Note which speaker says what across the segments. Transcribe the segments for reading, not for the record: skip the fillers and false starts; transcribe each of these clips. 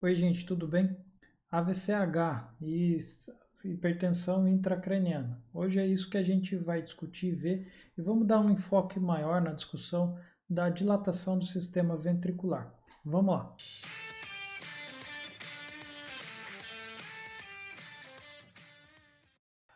Speaker 1: Oi, gente, tudo bem? AVCH e hipertensão intracraniana. Hoje é isso que a gente vai discutir e ver, e vamos dar um enfoque maior na discussão da dilatação do sistema ventricular. Vamos lá.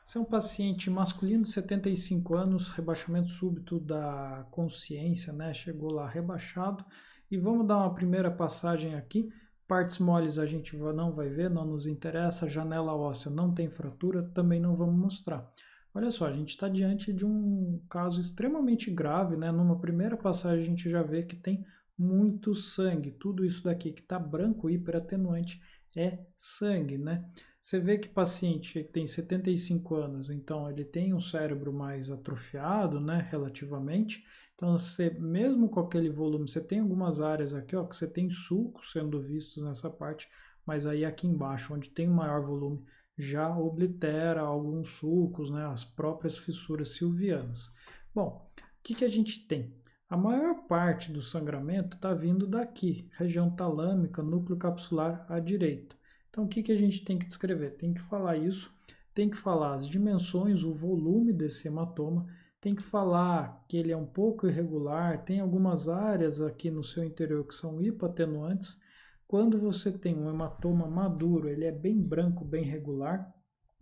Speaker 1: Esse é um paciente masculino de 75 anos, rebaixamento súbito da consciência, né? Chegou lá rebaixado. E vamos dar uma primeira passagem aqui. Partes moles a gente não vai ver, não nos interessa. Janela óssea não tem fratura, também não vamos mostrar. Olha só, a gente está diante de um caso extremamente grave, né? Numa primeira passagem a gente já vê que tem muito sangue. Tudo isso daqui que está branco, hiperatenuante, é sangue, né? Você vê que paciente que tem 75 anos, então ele tem um cérebro mais atrofiado, né, relativamente. Então, você, mesmo com aquele volume, você tem algumas áreas aqui, ó, que você tem sulcos sendo vistos nessa parte, mas aí aqui embaixo, onde tem um maior volume, já oblitera alguns sulcos, né, as próprias fissuras silvianas. Bom, o que a gente tem? A maior parte do sangramento está vindo daqui, região talâmica, núcleo capsular à direita. Então, o que a gente tem que descrever? Tem que falar isso, tem que falar as dimensões, o volume desse hematoma, tem que falar que ele é um pouco irregular, tem algumas áreas aqui no seu interior que são hipoatenuantes. Quando você tem um hematoma maduro, ele é bem branco, bem regular,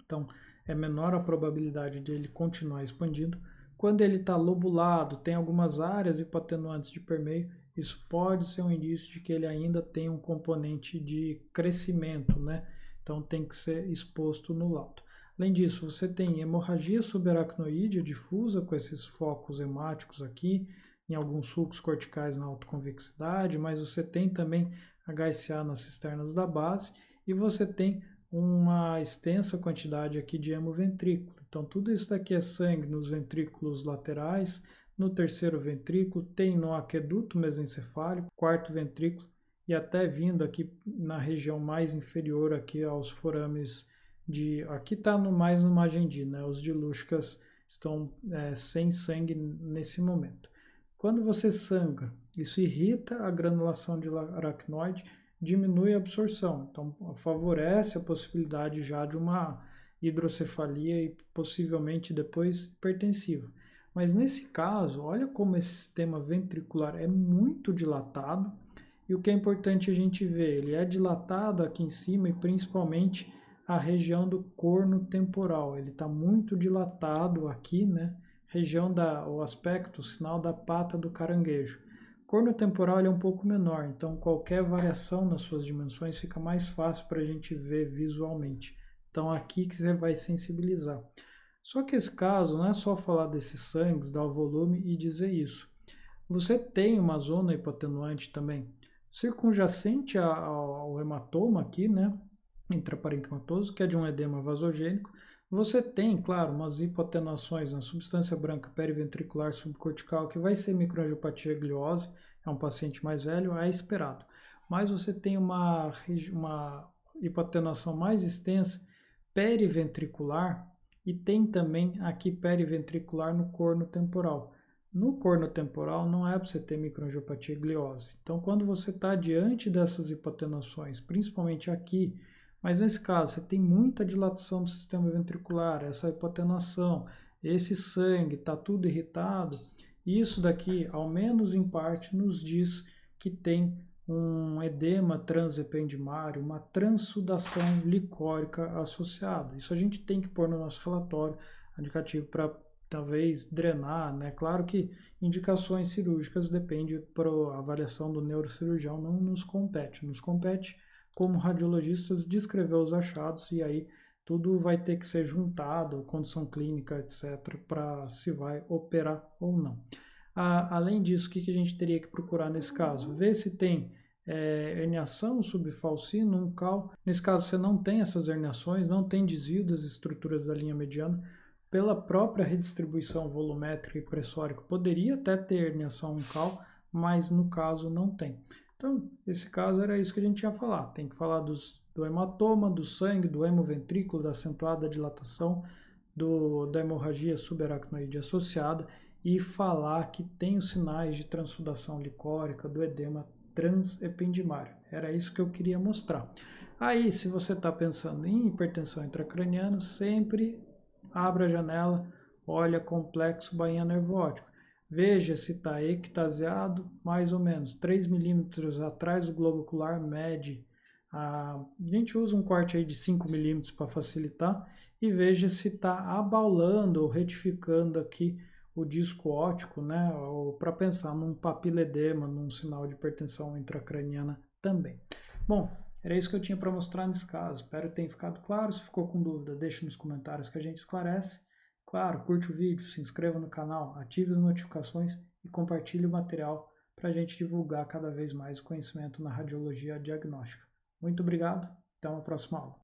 Speaker 1: então é menor a probabilidade de ele continuar expandindo. Quando ele está lobulado, tem algumas áreas hipoatenuantes de permeio, isso pode ser um indício de que ele ainda tem um componente de crescimento, né? Então tem que ser exposto no laudo. Além disso, você tem hemorragia subaracnoide difusa com esses focos hemáticos aqui, em alguns sulcos corticais na autoconvexidade, mas você tem também HSA nas cisternas da base e você tem uma extensa quantidade aqui de hemoventrículo. Então tudo isso daqui é sangue nos ventrículos laterais, no terceiro ventrículo, tem no aqueduto mesencefálico, quarto ventrículo e até vindo aqui na região mais inferior aqui aos forames de... Aqui está mais no Magendie, né? Os de Luschkas estão sem sangue nesse momento. Quando você sangra, isso irrita a granulação de aracnoide, diminui a absorção, então favorece a possibilidade já de uma hidrocefalia e possivelmente depois hipertensiva. Mas nesse caso, olha como esse sistema ventricular é muito dilatado e o que é importante a gente ver, ele é dilatado aqui em cima e principalmente a região do corno temporal, ele está muito dilatado aqui, né? Região o aspecto, o sinal da pata do caranguejo. O corno temporal é um pouco menor, então qualquer variação nas suas dimensões fica mais fácil para a gente ver visualmente. Então aqui que você vai sensibilizar. Só que esse caso não é só falar desses sangues, dar o volume e dizer isso. Você tem uma zona hipotenuante também, circunjacente ao hematoma aqui, né? Intraparenquimatoso, que é de um edema vasogênico. Você tem, claro, umas hipoatenuações na substância branca periventricular subcortical, que vai ser microangiopatia gliose, é um paciente mais velho, é esperado. Mas você tem uma hipoatenuação mais extensa periventricular e tem também aqui periventricular no corno temporal. No corno temporal não é para você ter microangiopatia gliose. Então, quando você está diante dessas hipoatenuações, principalmente aqui, mas nesse caso, você tem muita dilatação do sistema ventricular, essa hipotenuação, esse sangue, está tudo irritado. Isso daqui, ao menos em parte, nos diz que tem um edema transependimário, uma transsudação licórica associada. Isso a gente tem que pôr no nosso relatório indicativo para talvez drenar, né? Claro que indicações cirúrgicas depende para a avaliação do neurocirurgião, não nos compete. Nos compete como radiologistas descrever os achados e aí tudo vai ter que ser juntado, condição clínica, etc, para se vai operar ou não. Além disso, o que a gente teria que procurar nesse caso? Ver se tem herniação subfalcina, um cal. Nesse caso, você não tem essas herniações, não tem desvio das estruturas da linha mediana. Pela própria redistribuição volumétrica e pressórica, poderia até ter herniação cal, mas no caso não tem. Então, esse caso era isso que a gente ia falar. Tem que falar do hematoma, do sangue, do hemoventrículo, da acentuada dilatação, da hemorragia subaracnoide associada e falar que tem os sinais de transsudação licórica, do edema transependimário. Era isso que eu queria mostrar. Aí, se você está pensando em hipertensão intracraniana, sempre abra a janela, olha complexo bainha nervo óptico. Veja se está ectasiado, mais ou menos 3 milímetros atrás do globo ocular, mede. A gente usa um corte aí de 5 milímetros para facilitar e veja se está abaulando ou retificando aqui o disco óptico, né? Ou para pensar num papiledema, num sinal de hipertensão intracraniana também. Bom, era isso que eu tinha para mostrar nesse caso. Espero que tenha ficado claro. Se ficou com dúvida, deixe nos comentários que a gente esclarece. Claro, curte o vídeo, se inscreva no canal, ative as notificações e compartilhe o material para a gente divulgar cada vez mais o conhecimento na radiologia diagnóstica. Muito obrigado, até uma próxima aula.